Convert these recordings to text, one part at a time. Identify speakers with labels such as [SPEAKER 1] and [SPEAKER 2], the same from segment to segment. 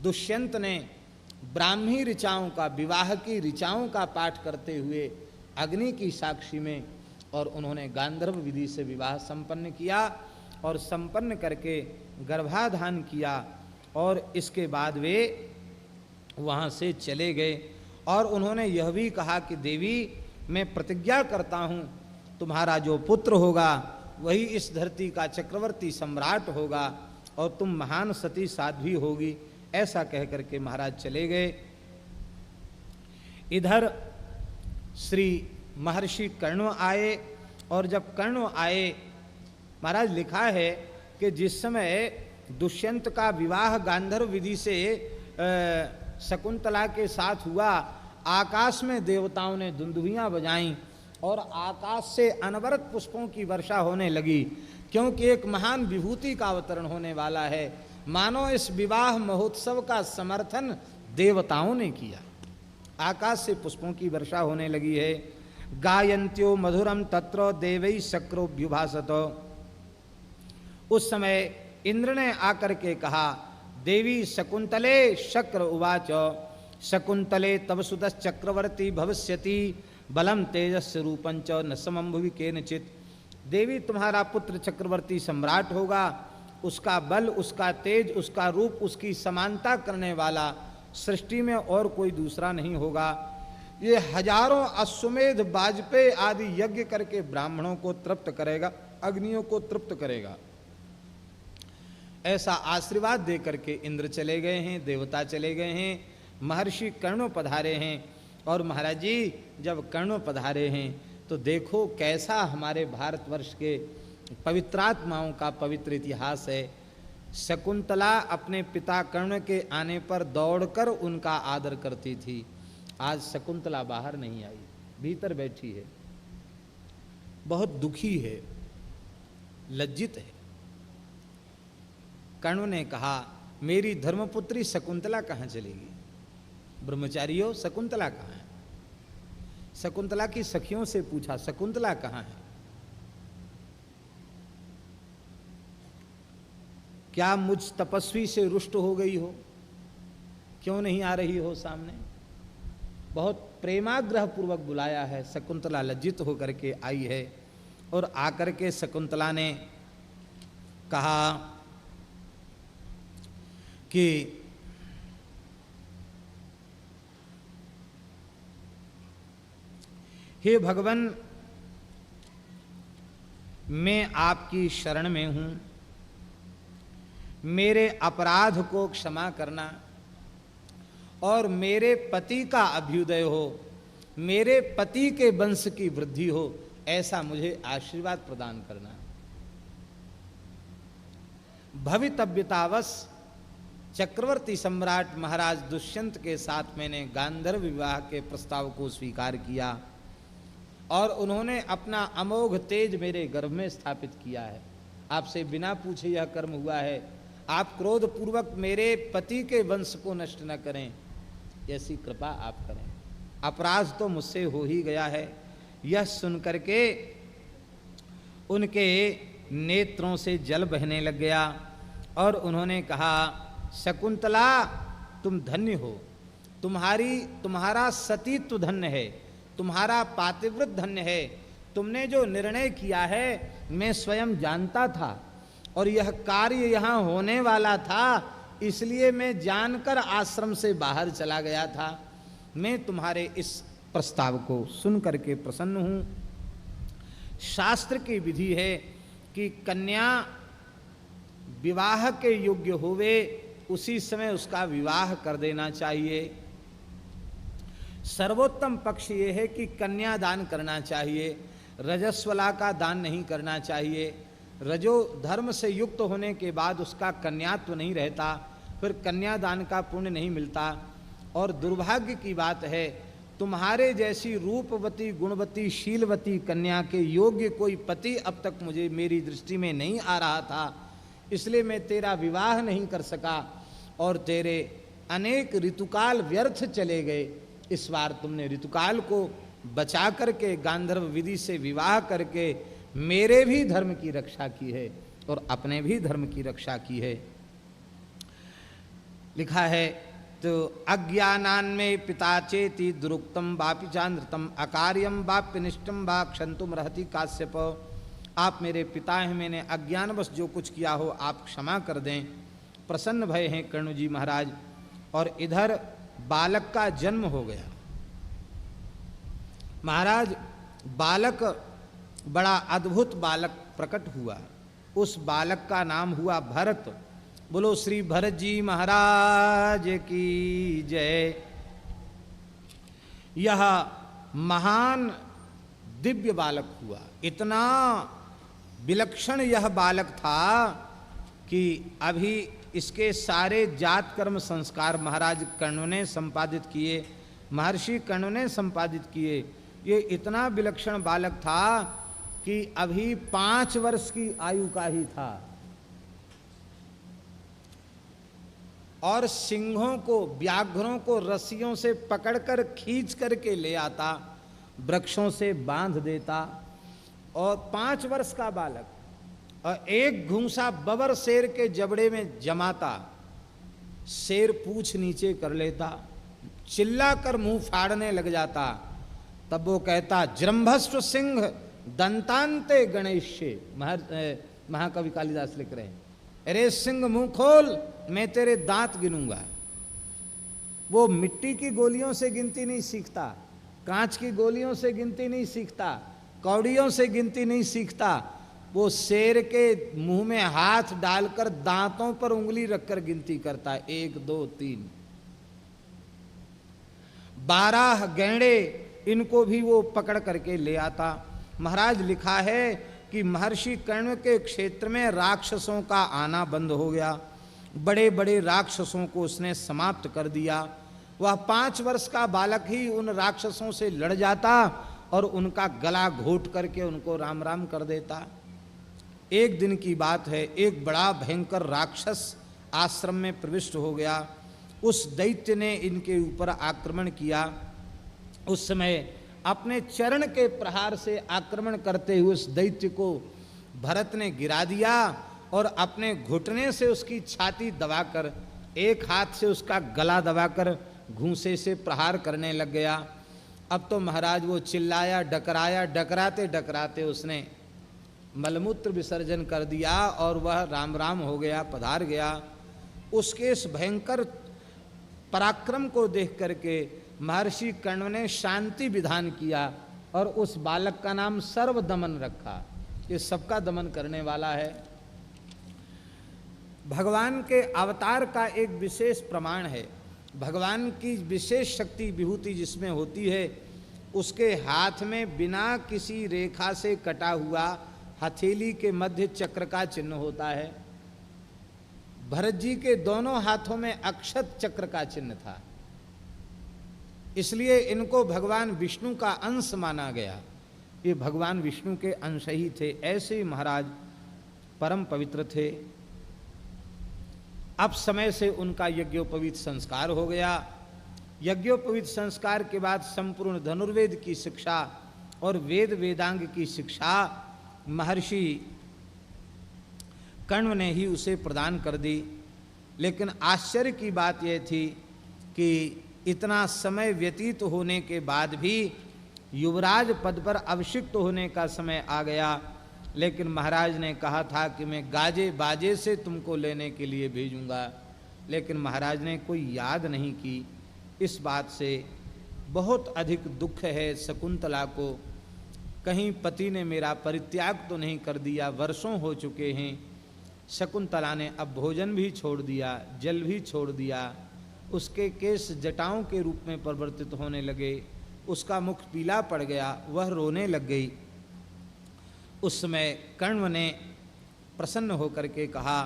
[SPEAKER 1] दुष्यंत ने ब्राह्मी ऋचाओं का, विवाह की ऋचाओं का पाठ करते हुए अग्नि की साक्षी में, और उन्होंने गांधर्व विधि से विवाह संपन्न किया और संपन्न करके गर्भाधान किया। और इसके बाद वे वहाँ से चले गए और उन्होंने यह भी कहा कि देवी, मैं प्रतिज्ञा करता हूँ तुम्हारा जो पुत्र होगा वही इस धरती का चक्रवर्ती सम्राट होगा और तुम महान सती साध्वी होगी। ऐसा कह करके महाराज चले गए। इधर श्री महर्षि कर्ण आए, और जब कर्ण आए, महाराज लिखा है कि जिस समय दुष्यंत का विवाह गांधर्व विधि से शकुंतला के साथ हुआ, आकाश में देवताओं ने दुंदुभियां बजाईं और आकाश से अनवरत पुष्पों की वर्षा होने लगी, क्योंकि एक महान विभूति का अवतरण होने वाला है। मानो इस विवाह महोत्सव का समर्थन देवताओं ने किया। आकाश से पुष्पों की वर्षा होने लगी है। गायन्त्यो मधुरम तत्र देवै शक्रोभ्युभासत। उस समय इंद्र ने आकर के कहा, देवी शकुंतले शक्र उवाच, शकुंतले तव सुतः चक्रवर्ती भविष्यति बलम तेजस्य रूपंच न समं भुवि केनचित्। देवी, तुम्हारा पुत्र चक्रवर्ती सम्राट होगा, उसका बल, उसका तेज, उसका रूप, उसकी समानता करने वाला सृष्टि में और कोई दूसरा नहीं होगा। ये हजारों अश्वमेध वाजपेयी आदि यज्ञ करके ब्राह्मणों को तृप्त करेगा, अग्नियों को तृप्त करेगा। ऐसा आशीर्वाद दे करके इंद्र चले गए हैं, देवता चले गए हैं, महर्षि कर्ण पधारे हैं। और महाराज जी जब कर्ण पधारे हैं तो देखो कैसा हमारे भारतवर्ष के पवित्रात्माओं का पवित्र इतिहास है। शकुंतला अपने पिता कर्ण के आने पर दौड़कर उनका आदर करती थी। आज शकुंतला बाहर नहीं आई, भीतर बैठी है, बहुत दुखी है, लज्जित है। कर्ण ने कहा, मेरी धर्मपुत्री शकुंतला कहाँ चलेगी? ब्रह्मचारियों, शकुंतला कहाँ है? शकुंतला की सखियों से पूछा, शकुंतला कहाँ है? क्या मुझ तपस्वी से रुष्ट हो गई हो? क्यों नहीं आ रही हो सामने? बहुत प्रेमाग्रह पूर्वक बुलाया है। शकुंतला लज्जित होकर के आई है और आकर के शकुंतला ने कहा कि हे भगवान, मैं आपकी शरण में हूं, मेरे अपराध को क्षमा करना और मेरे पति का अभ्युदय हो, मेरे पति के वंश की वृद्धि हो, ऐसा मुझे आशीर्वाद प्रदान करना। भवितव्यतावश चक्रवर्ती सम्राट महाराज दुष्यंत के साथ मैंने गांधर्व विवाह के प्रस्ताव को स्वीकार किया और उन्होंने अपना अमोघ तेज मेरे गर्भ में स्थापित किया है। आपसे बिना पूछे यह कर्म हुआ है। आप क्रोध पूर्वक मेरे पति के वंश को नष्ट न करें, ऐसी कृपा आप करें। अपराध तो मुझसे हो ही गया है। यह सुनकर के उनके नेत्रों से जल बहने लग गया और उन्होंने कहा, शकुंतला तुम धन्य हो, तुम्हारा सतीत्व धन्य है, तुम्हारा पातिव्रत धन्य है। तुमने जो निर्णय किया है मैं स्वयं जानता था और यह कार्य यहाँ होने वाला था, इसलिए मैं जानकर आश्रम से बाहर चला गया था। मैं तुम्हारे इस प्रस्ताव को सुन करके प्रसन्न हूँ। शास्त्र की विधि है कि कन्या विवाह के योग्य होवे उसी समय उसका विवाह कर देना चाहिए। सर्वोत्तम पक्ष ये है कि कन्या दान करना चाहिए, रजस्वला का दान नहीं करना चाहिए। रजो धर्म से युक्त होने के बाद उसका कन्यात्व नहीं रहता, फिर कन्यादान का पुण्य नहीं मिलता। और दुर्भाग्य की बात है, तुम्हारे जैसी रूपवती, गुणवती, शीलवती कन्या के योग्य कोई पति अब तक मुझे मेरी दृष्टि में नहीं आ रहा था, इसलिए मैं तेरा विवाह नहीं कर सका और तेरे अनेक ऋतुकाल व्यर्थ चले गए। इस बार तुमने ऋतुकाल को बचा करके गांधर्व विधि से विवाह करके मेरे भी धर्म की रक्षा की है और अपने भी धर्म की रक्षा की है। लिखा है तो अज्ञानान में पिता चेति दुरुक्तम वापि चांद्रतम अकार्यम वाप्य निष्ठम वा क्षंतुम रहती काश्यप। आप मेरे पिता हैं, मैंने अज्ञानवश जो कुछ किया हो आप क्षमा कर दें। प्रसन्न भय हैं कर्ण जी महाराज। और इधर बालक का जन्म हो गया। महाराज बालक बड़ा अद्भुत बालक प्रकट हुआ। उस बालक का नाम हुआ भरत। बोलो श्री भरत जी महाराज की जय। यह महान दिव्य बालक हुआ। इतना विलक्षण यह बालक था कि अभी इसके सारे जात कर्म संस्कार महाराज कर्ण ने संपादित किए, महर्षि कर्ण ने संपादित किए। ये इतना विलक्षण बालक था कि अभी 5 वर्ष की आयु का ही था। और सिंहों को, व्याघ्रों को रस्सियों से पकड़कर खींच करके ले आता, वृक्षों से बांध देता। और 5 वर्ष का बालक, और एक घूंसा बबर शेर के जबड़े में जमाता, शेर पूंछ नीचे कर लेता, चिल्लाकर मुंह फाड़ने लग जाता। तब वो कहता जृंभस्व सिंह दंतांते गणेश्य। महाकवि कालिदास लिख रहे हैं, अरे सिंह मुंह खोल, मैं तेरे दांत गिनूंगा। वो मिट्टी की गोलियों से गिनती नहीं सीखता, कांच की गोलियों से गिनती नहीं सीखता, कौड़ियों से गिनती नहीं सीखता। वो शेर के मुंह में हाथ डालकर दांतों पर उंगली रखकर गिनती करता, 1 2 3। 12 गैंडे, इनको भी वो पकड़ करके ले आता। महाराज लिखा है कि महर्षि कर्ण के क्षेत्र में राक्षसों का आना बंद हो गया। बड़े बड़े राक्षसों को उसने समाप्त कर दिया। वह 5 वर्ष का बालक ही उन राक्षसों से लड़ जाता और उनका गला घोट करके उनको राम राम कर देता। एक दिन की बात है, एक बड़ा भयंकर राक्षस आश्रम में प्रविष्ट हो गया। उस दैत्य ने इनके ऊपर आक्रमण किया। उस समय अपने चरण के प्रहार से आक्रमण करते हुए उस दैत्य को भरत ने गिरा दिया और अपने घुटने से उसकी छाती दबाकर, एक हाथ से उसका गला दबाकर घूंसे से प्रहार करने लग गया। अब तो महाराज वो चिल्लाया, डकराया, डकराते डकराते उसने मलमूत्र विसर्जन कर दिया और वह राम राम हो गया, पधार गया। उसके इस भयंकर पराक्रम को देख करके महर्षि कर्ण ने शांति विधान किया और उस बालक का नाम सर्वदमन रखा। ये सबका दमन करने वाला है। भगवान के अवतार का एक विशेष प्रमाण है। भगवान की विशेष शक्ति विभूति जिसमें होती है, उसके हाथ में बिना किसी रेखा से कटा हुआ हथेली के मध्य चक्र का चिन्ह होता है। भरत जी के दोनों हाथों में अक्षत चक्र का चिन्ह था, इसलिए इनको भगवान विष्णु का अंश माना गया। ये भगवान विष्णु के अंश ही थे। ऐसे ही महाराज परम पवित्र थे। अब समय से उनका यज्ञोपवीत संस्कार हो गया। यज्ञोपवीत संस्कार के बाद संपूर्ण धनुर्वेद की शिक्षा और वेद वेदांग की शिक्षा महर्षि कण्व ने ही उसे प्रदान कर दी। लेकिन आश्चर्य की बात यह थी कि इतना समय व्यतीत होने के बाद भी युवराज पद पर अभिषिक्त होने का समय आ गया, लेकिन महाराज ने कहा था कि मैं गाजे बाजे से तुमको लेने के लिए भेजूंगा, लेकिन महाराज ने कोई याद नहीं की। इस बात से बहुत अधिक दुख है शकुंतला को। कहीं पति ने मेरा परित्याग तो नहीं कर दिया, वर्षों हो चुके हैं। शकुंतला ने अब भोजन भी छोड़ दिया, जल भी छोड़ दिया, उसके केस जटाओं के रूप में परिवर्तित होने लगे, उसका मुख पीला पड़ गया, वह रोने लग गई। उस समय कण्व ने प्रसन्न होकर के कहा,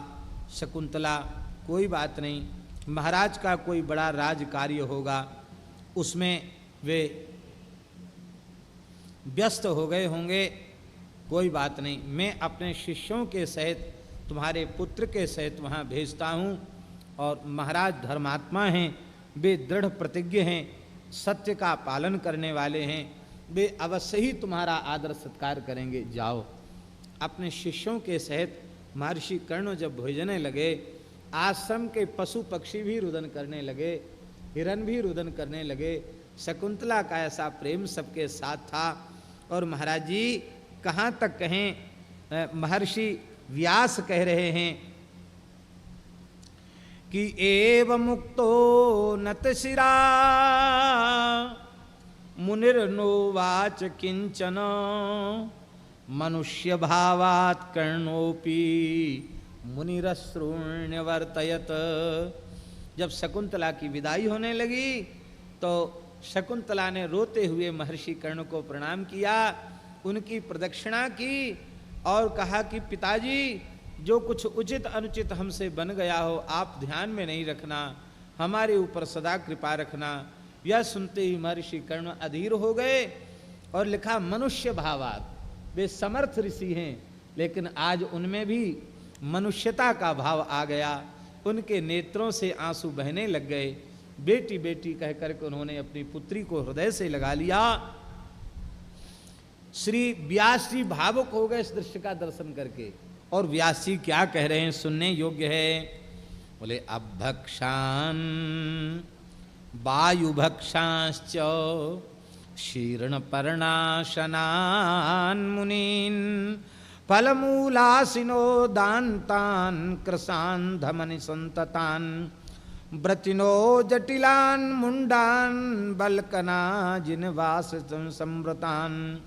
[SPEAKER 1] शकुंतला कोई बात नहीं, महाराज का कोई बड़ा राज कार्य होगा, उसमें वे व्यस्त हो गए होंगे, कोई बात नहीं, मैं अपने शिष्यों के सहित तुम्हारे पुत्र के सहित वहाँ भेजता हूँ। और महाराज धर्मात्मा हैं, वे दृढ़ प्रतिज्ञ हैं, सत्य का पालन करने वाले हैं, वे अवश्य ही तुम्हारा आदर सत्कार करेंगे, जाओ। अपने शिष्यों के सहित महर्षि कर्ण जब भेजने लगे आश्रम के पशु पक्षी भी रुदन करने लगे, हिरन भी रुदन करने लगे। शकुंतला का ऐसा प्रेम सबके साथ था। और महाराज जी कहाँ तक कहें, महर्षि व्यास कह रहे हैं कि एव मुक्तो नतशिरा मुनिर्नोवाच किंचन मनुष्य भावात् कर्णोपि मुनिरश्रूण्यवर्तयत। जब शकुंतला की विदाई होने लगी तो शकुंतला ने रोते हुए महर्षि कर्ण को प्रणाम किया, उनकी प्रदक्षिणा की और कहा कि पिताजी जो कुछ उचित अनुचित हमसे बन गया हो आप ध्यान में नहीं रखना, हमारे ऊपर सदा कृपा रखना। यह सुनते ही महर्षि कर्ण अधीर हो गए और लिखा मनुष्य भावात। वे समर्थ ऋषि हैं लेकिन आज उनमें भी मनुष्यता का भाव आ गया, उनके नेत्रों से आंसू बहने लग गए। बेटी बेटी कह करके उन्होंने अपनी पुत्री को हृदय से लगा लिया। श्री व्यास जी भावुक हो गए इस दृश्य का दर्शन करके। और व्यास जी क्या कह रहे हैं सुनने योग्य है। बोले अभक्षान वायुभक्षाश्च शीर्ण पर्णाशनान मुनीन फलमूलासिनो दान्तान कृशान धमनि संततान व्रतिनो जटिलान मुंडान बलकना जिनवास संव्रतान।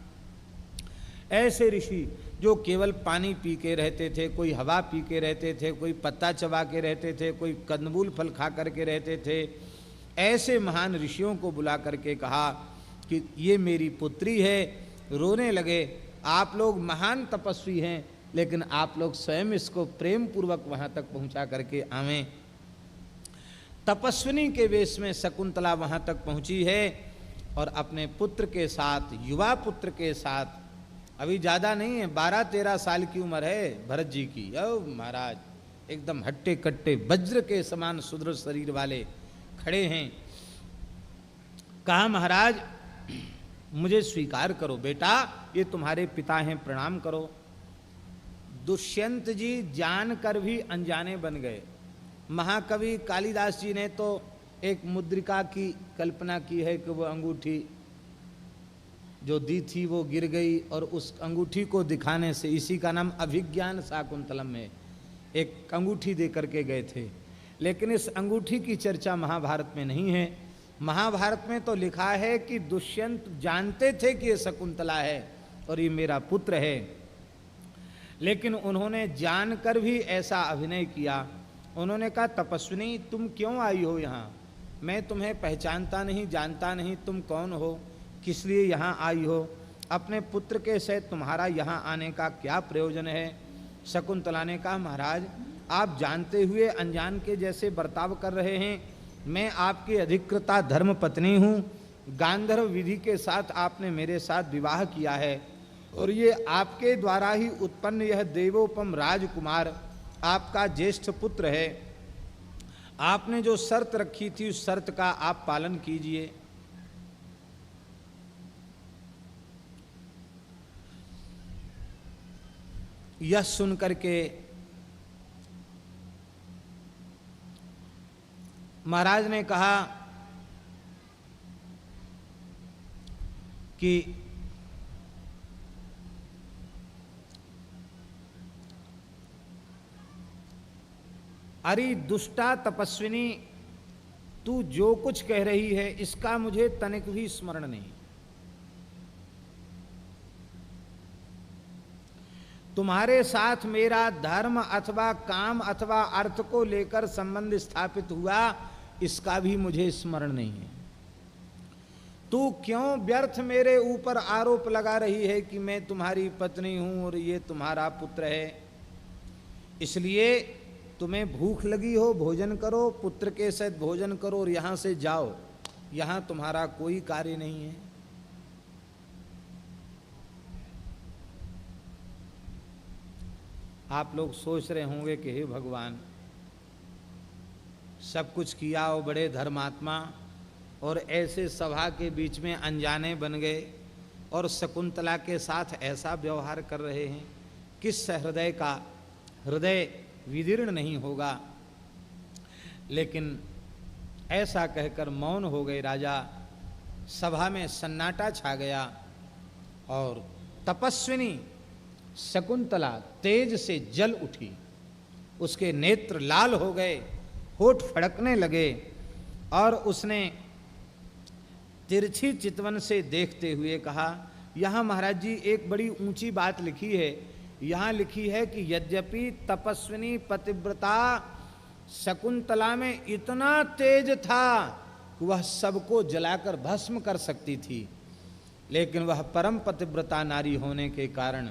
[SPEAKER 1] ऐसे ऋषि जो केवल पानी पी के रहते थे, कोई हवा पी के रहते थे, कोई पत्ता चबा के रहते थे, कोई कंदमूल फल खा करके रहते थे, ऐसे महान ऋषियों को बुला करके कहा कि ये मेरी पुत्री है। रोने लगे, आप लोग महान तपस्वी हैं लेकिन आप लोग स्वयं इसको प्रेम पूर्वक वहां तक पहुंचा करके आवें। तपस्विनी के वेश में शकुंतला वहां तक पहुंची है और अपने पुत्र के साथ, युवा पुत्र के साथ, अभी ज़्यादा नहीं है, 12-13 साल की उम्र है भरत जी की। ओ महाराज एकदम हट्टे कट्टे वज्र के समान सुदृढ़ शरीर वाले खड़े हैं। कहा महाराज मुझे स्वीकार करो, बेटा ये तुम्हारे पिता हैं, प्रणाम करो। दुष्यंत जी जानकर भी अनजाने बन गए। महाकवि कालिदास जी ने तो एक मुद्रिका की कल्पना की है कि वो अंगूठी जो दी थी वो गिर गई और उस अंगूठी को दिखाने से, इसी का नाम अभिज्ञान शाकुंतलम में एक अंगूठी दे करके गए थे। लेकिन इस अंगूठी की चर्चा महाभारत में नहीं है। महाभारत में तो लिखा है कि दुष्यंत जानते थे कि ये शकुंतला है और ये मेरा पुत्र है, लेकिन उन्होंने जानकर भी ऐसा अभिनय किया। उन्होंने कहा तपस्विनी तुम क्यों आई हो यहाँ, मैं तुम्हें पहचानता नहीं, जानता नहीं, तुम कौन हो, किस लिए यहाँ आई हो, अपने पुत्र के सहित तुम्हारा यहाँ आने का क्या प्रयोजन है। शकुंतला ने कहा महाराज आप जानते हुए अनजान के जैसे बर्ताव कर रहे हैं। मैं आपकी अधिकृता धर्म पत्नी हूँ, गांधर्व विधि के साथ आपने मेरे साथ विवाह किया है और ये आपके द्वारा ही उत्पन्न यह देवोपम राजकुमार आपका ज्येष्ठ पुत्र है। आपने जो शर्त रखी थी उस शर्त का आप पालन कीजिए। यह सुन करके महाराज ने कहा कि अरे दुष्टा तपस्विनी, तू जो कुछ कह रही है इसका मुझे तनिक भी स्मरण नहीं। तुम्हारे साथ मेरा धर्म अथवा काम अथवा अर्थ को लेकर संबंध स्थापित हुआ इसका भी मुझे स्मरण नहीं है। तू क्यों व्यर्थ मेरे ऊपर आरोप लगा रही है कि मैं तुम्हारी पत्नी हूं और ये तुम्हारा पुत्र है। इसलिए तुम्हें भूख लगी हो भोजन करो, पुत्र के साथ भोजन करो और यहां से जाओ, यहां तुम्हारा कोई कार्य नहीं है। आप लोग सोच रहे होंगे कि हे भगवान, सब कुछ किया हो, बड़े धर्मात्मा, और ऐसे सभा के बीच में अनजाने बन गए और शकुंतला के साथ ऐसा व्यवहार कर रहे हैं। किस हृदय का हृदय विदीर्ण नहीं होगा। लेकिन ऐसा कहकर मौन हो गए राजा। सभा में सन्नाटा छा गया और तपस्विनी शकुंतला तेज से जल उठी। उसके नेत्र लाल हो गए, होठ फड़कने लगे और उसने तिरछी चितवन से देखते हुए कहा, यहाँ महाराज जी एक बड़ी ऊंची बात लिखी है। यहाँ लिखी है कि यद्यपि तपस्विनी पतिव्रता शकुंतला में इतना तेज था कि वह सबको जलाकर भस्म कर सकती थी, लेकिन वह परम पतिव्रता नारी होने के कारण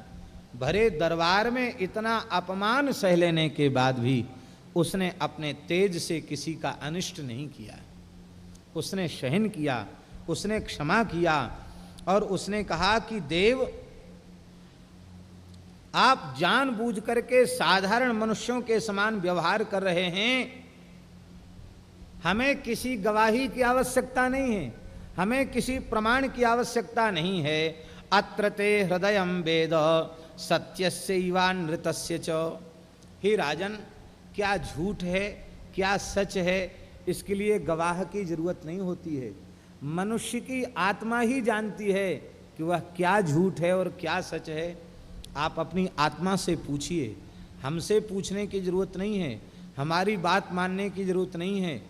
[SPEAKER 1] भरे दरबार में इतना अपमान सह लेने के बाद भी उसने अपने तेज से किसी का अनिष्ट नहीं किया। उसने सहन किया, उसने क्षमा किया और उसने कहा कि देव, आप जानबूझ करके साधारण मनुष्यों के समान व्यवहार कर रहे हैं। हमें किसी गवाही की आवश्यकता नहीं है, हमें किसी प्रमाण की आवश्यकता नहीं है। अत्र ते हृदयं वेद सत्यस्य इवानृतस्य च। हे राजन, क्या झूठ है क्या सच है, इसके लिए गवाह की जरूरत नहीं होती है। मनुष्य की आत्मा ही जानती है कि वह क्या झूठ है और क्या सच है। आप अपनी आत्मा से पूछिए, हमसे पूछने की जरूरत नहीं है, हमारी बात मानने की जरूरत नहीं है।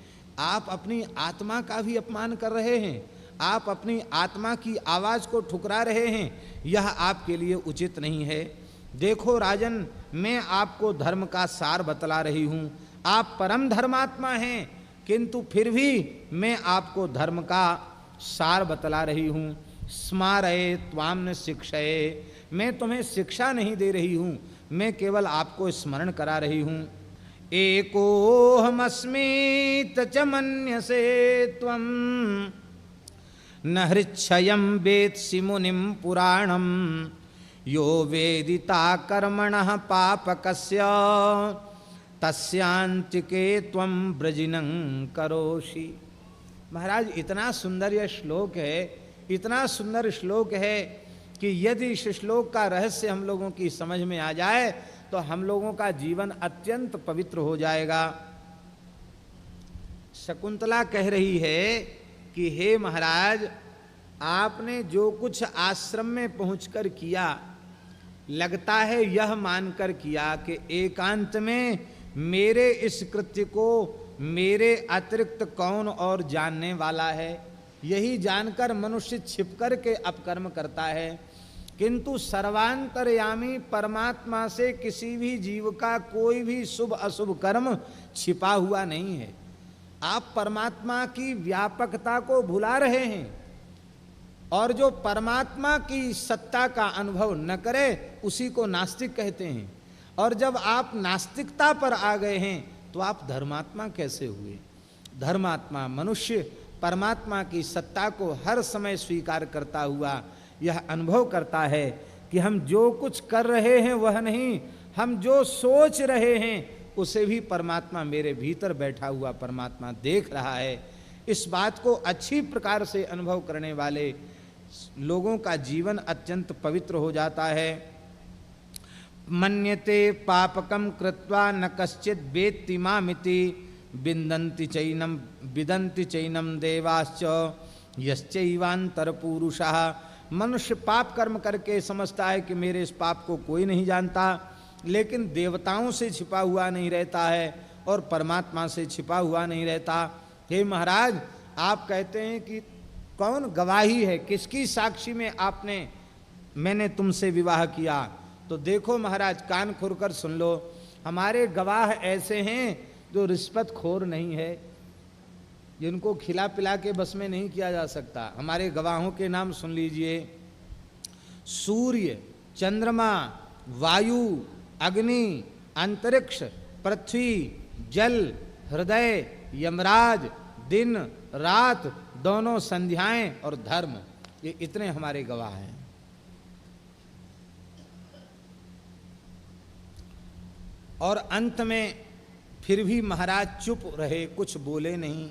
[SPEAKER 1] आप अपनी आत्मा का भी अपमान कर रहे हैं, आप अपनी आत्मा की आवाज़ को ठुकरा रहे हैं, यह आपके लिए उचित नहीं है। देखो राजन, मैं आपको धर्म का सार बतला रही हूँ। आप परम धर्मात्मा हैं, किंतु फिर भी मैं आपको धर्म का सार बतला रही हूँ। स्मारये त्वाम न शिक्षये, मैं तुम्हें शिक्षा नहीं दे रही हूँ, मैं केवल आपको स्मरण करा रही हूँ। एकोऽहमस्मि च मन्यसे त्वं न हृच्छयं वेत्सि मुनिं पुराणं यो वेदिता कर्मणः पापकस्य तस्यांतिके त्वं ब्रजिनं करोषि। महाराज, इतना सुंदर यह श्लोक है, इतना सुंदर श्लोक है कि यदि इस श्लोक का रहस्य हम लोगों की समझ में आ जाए तो हम लोगों का जीवन अत्यंत पवित्र हो जाएगा। शकुंतला कह रही है कि हे महाराज, आपने जो कुछ आश्रम में पहुंचकर किया, लगता है यह मानकर किया कि एकांत में मेरे इस कृत्य को मेरे अतिरिक्त कौन और जानने वाला है। यही जानकर मनुष्य छिपकर के अपकर्म करता है, किंतु सर्वांतर्यामी परमात्मा से किसी भी जीव का कोई भी शुभ अशुभ कर्म छिपा हुआ नहीं है। आप परमात्मा की व्यापकता को भुला रहे हैं, और जो परमात्मा की सत्ता का अनुभव न करे उसी को नास्तिक कहते हैं। और जब आप नास्तिकता पर आ गए हैं तो आप धर्मात्मा कैसे हुए? धर्मात्मा मनुष्य परमात्मा की सत्ता को हर समय स्वीकार करता हुआ यह अनुभव करता है कि हम जो कुछ कर रहे हैं वह नहीं, हम जो सोच रहे हैं उसे भी परमात्मा मेरे भीतर बैठा हुआ परमात्मा देख रहा है। इस बात को अच्छी प्रकार से अनुभव करने वाले लोगों का जीवन अत्यंत पवित्र हो जाता है। मन्यते पापकम कृत्वा न कश्चित् वेत्ति मामिति विदन्ति चैनम देवाश्च यश्चैवान्तरपुरुषः। मनुष्य पाप कर्म करके समझता है कि मेरे इस पाप को कोई नहीं जानता, लेकिन देवताओं से छिपा हुआ नहीं रहता है और परमात्मा से छिपा हुआ नहीं रहता। हे महाराज, आप कहते हैं कि कौन गवाही है, किसकी साक्षी में मैंने तुमसे विवाह किया? तो देखो महाराज, कान खुलकर सुन लो, हमारे गवाह ऐसे हैं जो रिश्वत खोर नहीं है, जिनको खिला पिला के बस में नहीं किया जा सकता। हमारे गवाहों के नाम सुन लीजिए: सूर्य, चंद्रमा, वायु, अग्नि, अंतरिक्ष, पृथ्वी, जल, हृदय, यमराज, दिन रात, दोनों संध्याएं और धर्म, ये इतने हमारे गवाह हैं। और अंत में फिर भी महाराज चुप रहे, कुछ बोले नहीं।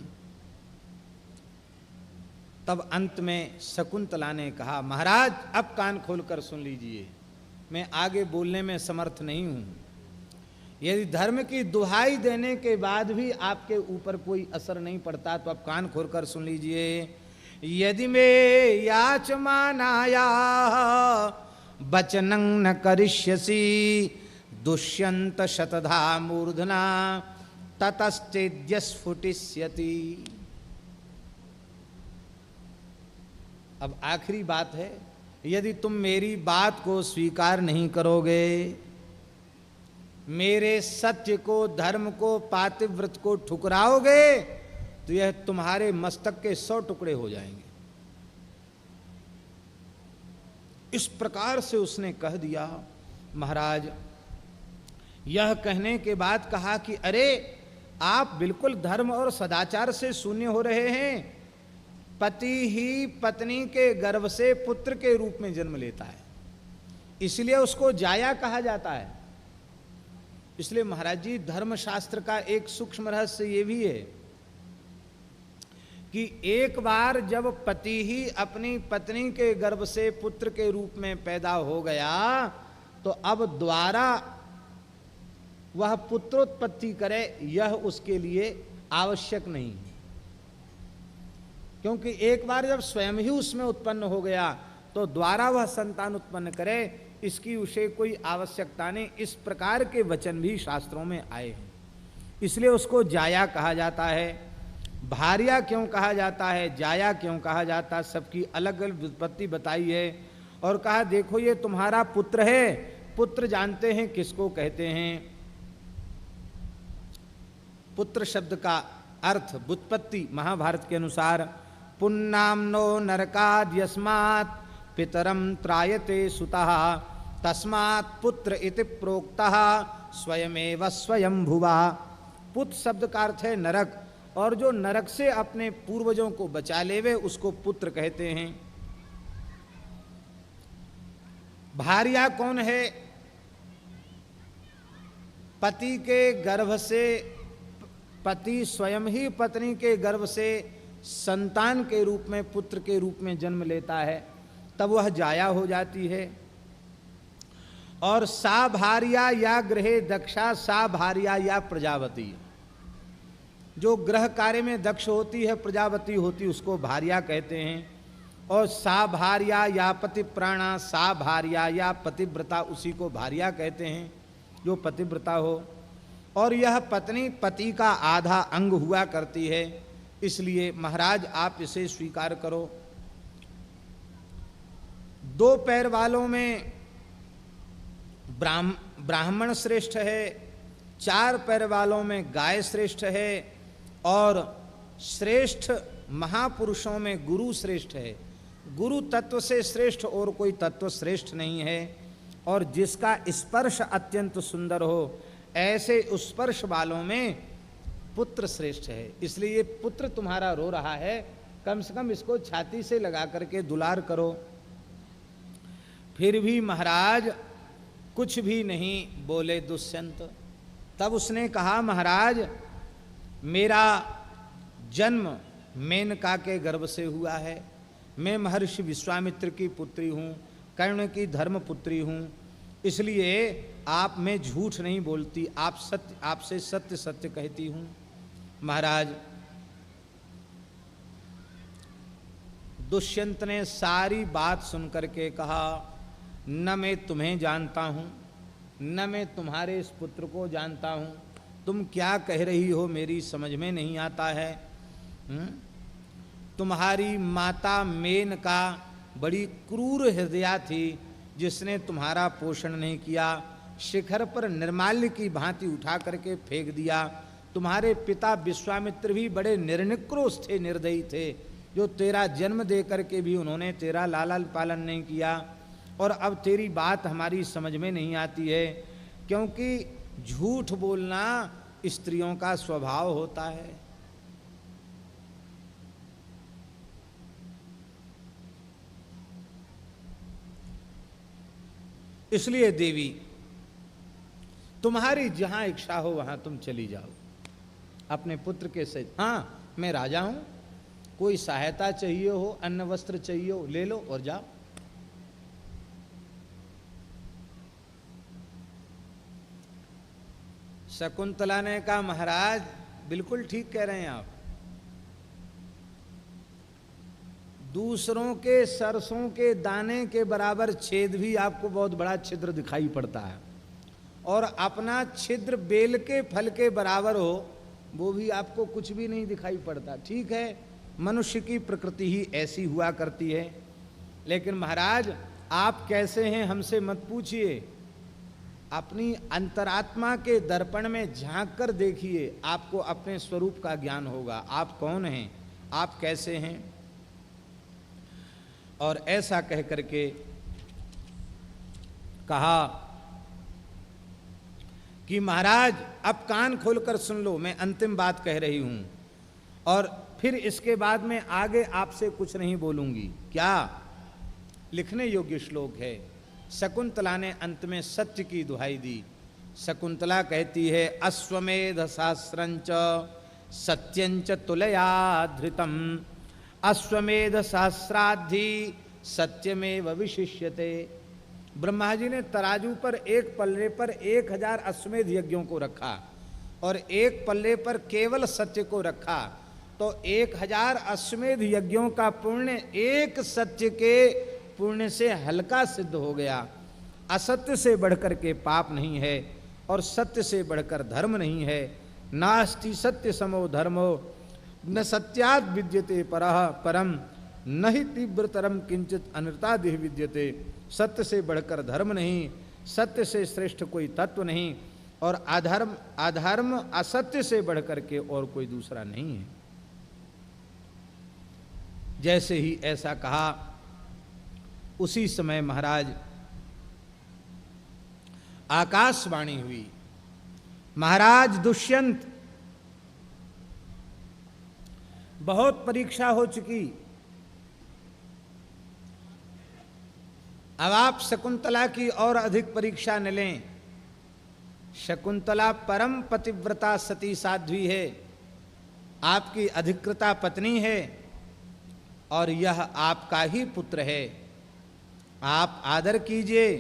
[SPEAKER 1] तब अंत में शकुंतला ने कहा, महाराज अब कान खोलकर सुन लीजिए, मैं आगे बोलने में समर्थ नहीं हूं। यदि धर्म की दुहाई देने के बाद भी आपके ऊपर कोई असर नहीं पड़ता तो आप कान खोलकर सुन लीजिए। यदि मे याचमानाया वचनं न करिष्यसि दुष्यंत शतधा मूर्धना ततश्चेद्य स्फुटिष्यति। अब आखिरी बात है, यदि तुम मेरी बात को स्वीकार नहीं करोगे, मेरे सत्य को, धर्म को, पातिव्रत को ठुकराओगे, तो यह तुम्हारे मस्तक के 100 टुकड़े हो जाएंगे। इस प्रकार से उसने कह दिया। महाराज यह कहने के बाद कहा कि अरे आप बिल्कुल धर्म और सदाचार से शून्य हो रहे हैं। पति ही पत्नी के गर्भ से पुत्र के रूप में जन्म लेता है, इसलिए उसको जाया कहा जाता है। इसलिए महाराज जी धर्मशास्त्र का एक सूक्ष्म रहस्य ये भी है कि एक बार जब पति ही अपनी पत्नी के गर्भ से पुत्र के रूप में पैदा हो गया तो अब द्वारा वह पुत्रोत्पत्ति करे यह उसके लिए आवश्यक नहीं, क्योंकि एक बार जब स्वयं ही उसमें उत्पन्न हो गया तो द्वारा वह संतान उत्पन्न करे, इसकी उसे कोई आवश्यकता नहीं। इस प्रकार के वचन भी शास्त्रों में आए हैं, इसलिए उसको जाया कहा जाता है। भार्या क्यों कहा जाता है, जाया क्यों कहा जाता है, सबकी अलग अलग व्युत्पत्ति बताई है। और कहा देखो ये तुम्हारा पुत्र है। पुत्र जानते हैं किसको कहते हैं? पुत्र शब्द का अर्थ व्युत्पत्ति महाभारत के अनुसार पुन्नामनो नरकाद यस्मात् पितरम त्रायते सुतः तस्मात् पुत्र इति प्रोक्तः स्वयमेव स्वयंभुवा। पुत्र शब्द का अर्थ है नरक, और जो नरक से अपने पूर्वजों को बचा लेवे उसको पुत्र कहते हैं। भार्या कौन है? पति के गर्भ से, पति स्वयं ही पत्नी के गर्भ से संतान के रूप में, पुत्र के रूप में जन्म लेता है, तब वह जाया हो जाती है। और सा भार्या या गृहे दक्षा, सा भार्या या प्रजावती, जो गृह कार्य में दक्ष होती है, प्रजावती होती, उसको भार्या कहते हैं। और सा भार्या या पतिप्राणा, सा भार्या या पतिव्रता, उसी को भार्या कहते हैं जो पतिव्रता हो। और यह पत्नी पति का आधा अंग हुआ करती है, इसलिए महाराज आप इसे स्वीकार करो। 2 पैर वालों में ब्राह्मण श्रेष्ठ है, 4 पैर वालों में गाय श्रेष्ठ है, और श्रेष्ठ महापुरुषों में गुरु श्रेष्ठ है। गुरु तत्व से श्रेष्ठ और कोई तत्व श्रेष्ठ नहीं है। और जिसका स्पर्श अत्यंत सुंदर हो, ऐसे उस स्पर्श वालों में पुत्र श्रेष्ठ है। इसलिए ये पुत्र तुम्हारा रो रहा है, कम से कम इसको छाती से लगा करके दुलार करो। फिर भी महाराज कुछ भी नहीं बोले दुष्यंत। तब उसने कहा महाराज मेरा जन्म मेनका के गर्भ से हुआ है, मैं महर्षि विश्वामित्र की पुत्री हूँ, कर्ण की धर्म पुत्री हूँ, इसलिए आप में झूठ नहीं बोलती, आप सत्य, आपसे सत्य सत्य कहती हूँ। महाराज दुष्यंत ने सारी बात सुनकर के कहा न मैं तुम्हें जानता हूँ, न मैं तुम्हारे इस पुत्र को जानता हूँ, तुम क्या कह रही हो मेरी समझ में नहीं आता है। तुम्हारी माता मेनका बड़ी क्रूर हृदया थी, जिसने तुम्हारा पोषण नहीं किया, शिखर पर निर्माल्य की भांति उठा करके फेंक दिया। तुम्हारे पिता विश्वामित्र भी बड़े निर्निक्रोश थे, निर्दयी थे, जो तेरा जन्म दे करके भी उन्होंने तेरा लालन पालन नहीं किया। और अब तेरी बात हमारी समझ में नहीं आती है, क्योंकि झूठ बोलना स्त्रियों का स्वभाव होता है। इसलिए देवी तुम्हारी जहां इच्छा हो वहां तुम चली जाओ अपने पुत्र के सहित। हाँ मैं राजा हूं, कोई सहायता चाहिए हो, अन्न वस्त्र चाहिए हो, ले लो और जाओ। शकुंतला ने कहा महाराज बिल्कुल ठीक कह रहे हैं आप, दूसरों के सरसों के दाने के बराबर छेद भी आपको बहुत बड़ा छिद्र दिखाई पड़ता है, और अपना छिद्र बेल के फल के बराबर हो वो भी आपको कुछ भी नहीं दिखाई पड़ता। ठीक है, मनुष्य की प्रकृति ही ऐसी हुआ करती है, लेकिन महाराज आप कैसे हैं हमसे मत पूछिए, अपनी अंतरात्मा के दर्पण में झांक कर देखिए, आपको अपने स्वरूप का ज्ञान होगा, आप कौन हैं, आप कैसे हैं। और ऐसा कह करके कहा कि महाराज अब कान खोलकर सुन लो, मैं अंतिम बात कह रही हूं, और फिर इसके बाद में आगे आपसे कुछ नहीं बोलूंगी। क्या लिखने योग्य श्लोक है। शकुंतला ने अंत में सत्य की दुहाई दी। शकुंतला कहती है अश्वमेध सहस्रंच सत्यंच तुलया धृतम, अश्वमेध सहस्राधि सत्यमेव विशिष्यते। ब्रह्मा जी ने तराजू पर एक पल्ले पर 1000 अश्वमेध यज्ञों को रखा और एक पल्ले पर केवल सत्य को रखा, तो 1000 अश्वमेध यज्ञों का पुण्य एक सत्य के पुण्य से हल्का सिद्ध हो गया। असत्य से बढ़कर के पाप नहीं है और सत्य से बढ़कर धर्म नहीं है। नास्ति सत्य समो धर्मो न सत्यात् विद्यते परः परम न ही तीव्रतरम किंचित अनृतादिह विद्यते। सत्य से बढ़कर धर्म नहीं, सत्य से श्रेष्ठ कोई तत्व नहीं, और अधर्म असत्य से बढ़कर के और कोई दूसरा नहीं है। जैसे ही ऐसा कहा उसी समय महाराज आकाशवाणी हुई, महाराज दुष्यंत बहुत परीक्षा हो चुकी, अब आप शकुंतला की और अधिक परीक्षा न लें। शकुंतला परम पतिव्रता सती साध्वी है, आपकी अधिकृता पत्नी है, और यह आपका ही पुत्र है। आप आदर कीजिए,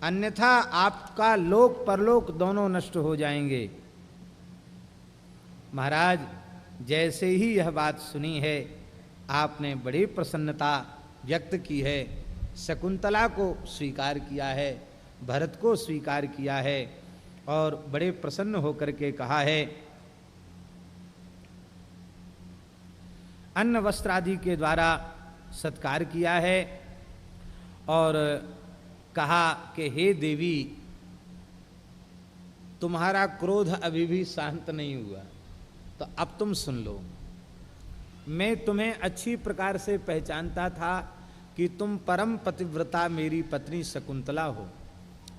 [SPEAKER 1] अन्यथा आपका लोक परलोक दोनों नष्ट हो जाएंगे। महाराज जैसे ही यह बात सुनी है, आपने बड़ी प्रसन्नता व्यक्त की है, शकुंतला को स्वीकार किया है, भरत को स्वीकार किया है, और बड़े प्रसन्न होकर के कहा है, अन्न वस्त्र आदि के द्वारा सत्कार किया है, और कहा कि हे देवी तुम्हारा क्रोध अभी भी शांत नहीं हुआ, तो अब तुम सुन लो। मैं तुम्हें अच्छी प्रकार से पहचानता था कि तुम परम पतिव्रता मेरी पत्नी शकुंतला हो,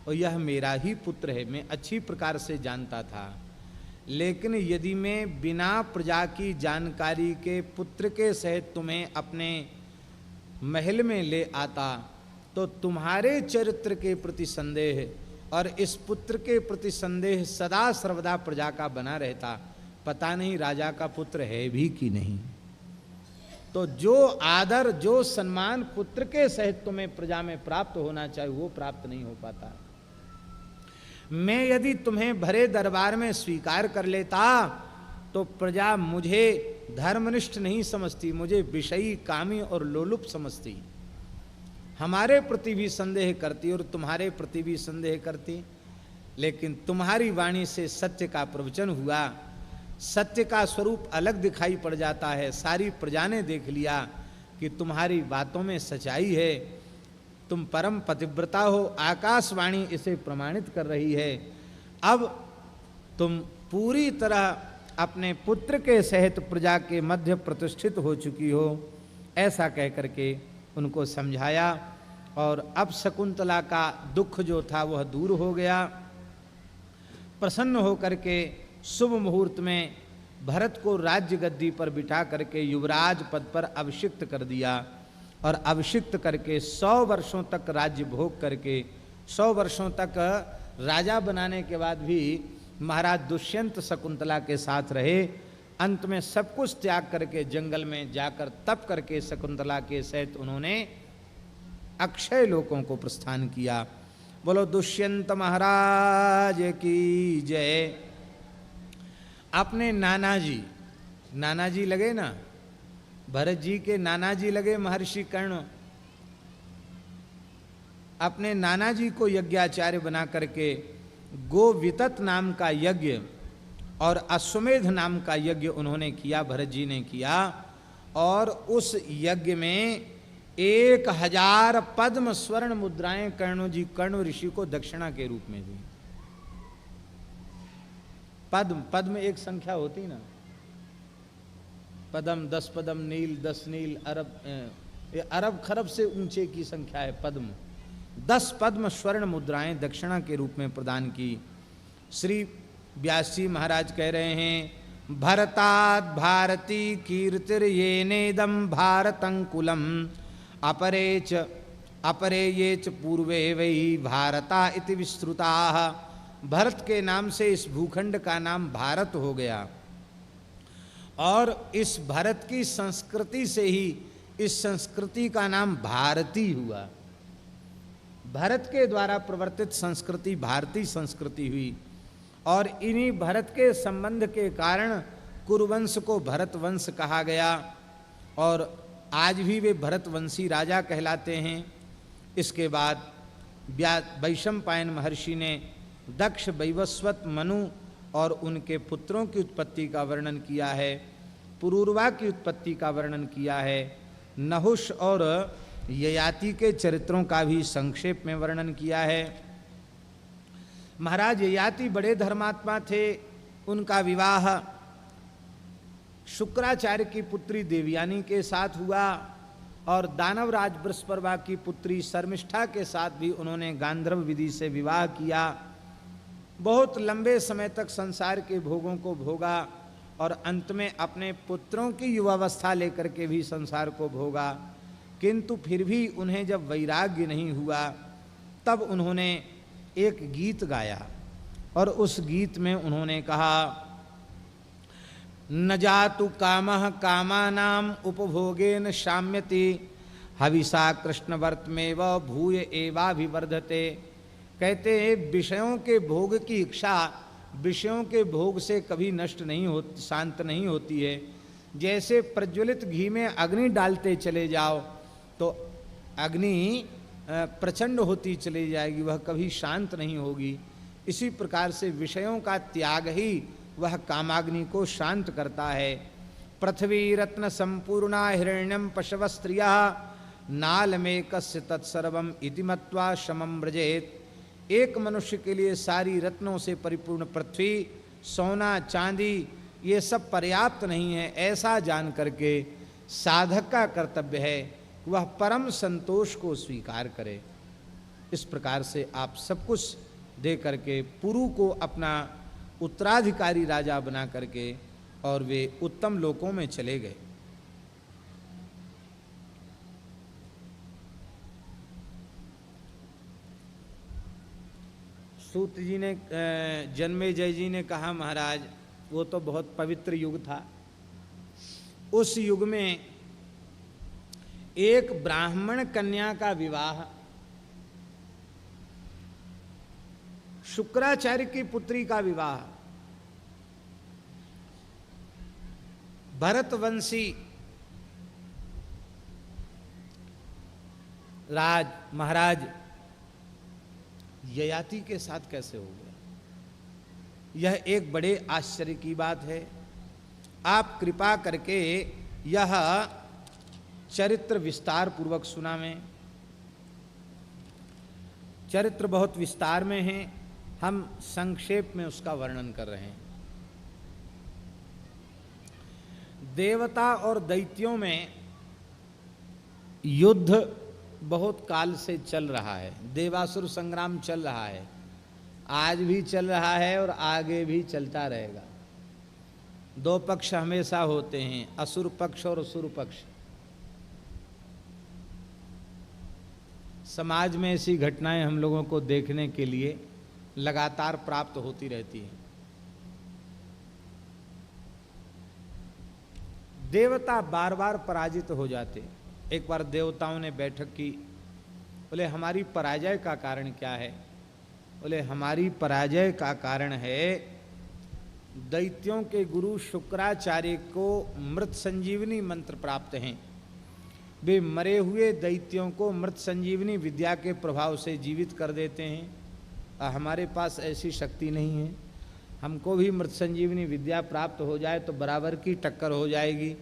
[SPEAKER 1] और यह मेरा ही पुत्र है, मैं अच्छी प्रकार से जानता था। लेकिन यदि मैं बिना प्रजा की जानकारी के पुत्र के सहित तुम्हें अपने महल में ले आता, तो तुम्हारे चरित्र के प्रति संदेह और इस पुत्र के प्रति संदेह सदा सर्वदा प्रजा का बना रहता। पता नहीं राजा का पुत्र है भी कि नहीं। तो जो आदर जो सम्मान पुत्र के सहित तुम्हें प्रजा में प्राप्त होना चाहिए वो प्राप्त नहीं हो पाता। मैं यदि तुम्हें भरे दरबार में स्वीकार कर लेता तो प्रजा मुझे धर्मनिष्ठ नहीं समझती, मुझे विषयी कामी और लोलुप समझती, हमारे प्रति भी संदेह करती और तुम्हारे प्रति भी संदेह करती। लेकिन तुम्हारी वाणी से सत्य का प्रवचन हुआ, सत्य का स्वरूप अलग दिखाई पड़ जाता है। सारी प्रजा ने देख लिया कि तुम्हारी बातों में सच्चाई है, तुम परम पतिव्रता हो, आकाशवाणी इसे प्रमाणित कर रही है। अब तुम पूरी तरह अपने पुत्र के सहित प्रजा के मध्य प्रतिष्ठित हो चुकी हो, ऐसा कह करके उनको समझाया। और अब शकुंतला का दुख जो था वह दूर हो गया। प्रसन्न होकर के शुभ मुहूर्त में भरत को राज्य गद्दी पर बिठा करके युवराज पद पर अभिषिक्त कर दिया, और अभिषिक्त करके 100 वर्षों तक राज्य भोग करके 100 वर्षों तक राजा बनाने के बाद भी महाराज दुष्यंत शकुंतला के साथ रहे। अंत में सब कुछ त्याग करके जंगल में जाकर तप करके शकुंतला के सहित उन्होंने अक्षय लोकों को प्रस्थान किया। बोलो दुष्यंत महाराज की जय, अपने नाना जी लगे ना, भरत जी के नाना जी लगे महर्षि कर्ण, अपने नाना जी को यज्ञाचार्य बना करके गोवितत नाम का यज्ञ और अश्वमेध नाम का यज्ञ उन्होंने किया, भरत जी ने किया। और उस यज्ञ में 1000 पद्म स्वर्ण मुद्राएं कर्ण ऋषि को दक्षिणा के रूप में दी। पद्म एक संख्या होती ना, पद्म 10 पद्म, नील 10 नील, अरब खरब से ऊंचे की संख्या है पद्म। 10 पद्म स्वर्ण मुद्राएं दक्षिणा के रूप में प्रदान की। श्री व्यास जी महाराज कह रहे हैं, भरतात् भारती कीर्तिर्येनेदं भारतंकुलम अपरे ये च पूर्वे वै भारता इति विस्तृताः। भरत के नाम से इस भूखंड का नाम भारत हो गया, और इस भरत की संस्कृति से ही इस संस्कृति का नाम भारती हुआ। भरत के द्वारा प्रवर्तित संस्कृति भारतीय संस्कृति हुई, और इन्हीं भरत के संबंध के कारण कुरुवंश को भरतवंश कहा गया, और आज भी वे भरतवंशी राजा कहलाते हैं। इसके बाद वैशंपायन महर्षि ने दक्ष, वैवस्वत, मनु और उनके पुत्रों की उत्पत्ति का वर्णन किया है, पुरूरवा की उत्पत्ति का वर्णन किया है, नहुष और ययाति के चरित्रों का भी संक्षेप में वर्णन किया है। महाराज ययाति बड़े धर्मात्मा थे, उनका विवाह शुक्राचार्य की पुत्री देवयानी के साथ हुआ, और दानवराज बृहस्पति की पुत्री शर्मिष्ठा के साथ भी उन्होंने गांधर्व विधि से विवाह किया। बहुत लंबे समय तक संसार के भोगों को भोगा, और अंत में अपने पुत्रों की युवावस्था लेकर के भी संसार को भोगा। किंतु फिर भी उन्हें जब वैराग्य नहीं हुआ, तब उन्होंने एक गीत गाया, और उस गीत में उन्होंने कहा, न जातु कामः कामानाम उपभोगेन शाम्यति हविषा कृष्णवर्तमेव भूय एवाभिवर्धते। कहते हैं विषयों के भोग की इच्छा विषयों के भोग से कभी नष्ट नहीं होती, शांत नहीं होती है। जैसे प्रज्वलित घी में अग्नि डालते चले जाओ तो अग्नि प्रचंड होती चली जाएगी, वह कभी शांत नहीं होगी। इसी प्रकार से विषयों का त्याग ही वह कामाग्नि को शांत करता है। पृथ्वी रत्न संपूर्णा हिरण्यम पशव स्त्रिया नाल में कस्य तत्सर्वम इति मत्वा शमम व्रजेत। एक मनुष्य के लिए सारी रत्नों से परिपूर्ण पृथ्वी, सोना, चांदी ये सब पर्याप्त नहीं है, ऐसा जान करके साधक का कर्तव्य है वह परम संतोष को स्वीकार करे। इस प्रकार से आप सब कुछ दे करके पुरु को अपना उत्तराधिकारी राजा बना करके और वे उत्तम लोकों में चले गए। सूत जी ने, जन्मेजय जी ने कहा, महाराज वो तो बहुत पवित्र युग था। उस युग में एक ब्राह्मण कन्या का विवाह शुक्राचार्य की पुत्री का विवाह भरतवंशी महाराज ययाति के साथ कैसे हो गया, यह एक बड़े आश्चर्य की बात है। आप कृपा करके यह चरित्र विस्तार पूर्वक सुना में। चरित्र बहुत विस्तार में है, हम संक्षेप में उसका वर्णन कर रहे हैं। देवता और दैत्यों में युद्ध बहुत काल से चल रहा है, देवासुर संग्राम चल रहा है, आज भी चल रहा है और आगे भी चलता रहेगा। दो पक्ष हमेशा होते हैं, असुर पक्ष और असुर पक्ष। समाज में ऐसी घटनाएं हम लोगों को देखने के लिए लगातार प्राप्त होती रहती हैं। देवता बार बार पराजित हो जाते। एक बार देवताओं ने बैठक की, बोले हमारी पराजय का कारण क्या है? बोले हमारी पराजय का कारण है दैत्यों के गुरु शुक्राचार्य को मृत संजीवनी मंत्र प्राप्त हैं। वे मरे हुए दैत्यों को मृत संजीवनी विद्या के प्रभाव से जीवित कर देते हैं। हमारे पास ऐसी शक्ति नहीं है। हमको भी मृत संजीवनी विद्या प्राप्त हो जाए तो बराबर की टक्कर हो जाएगी।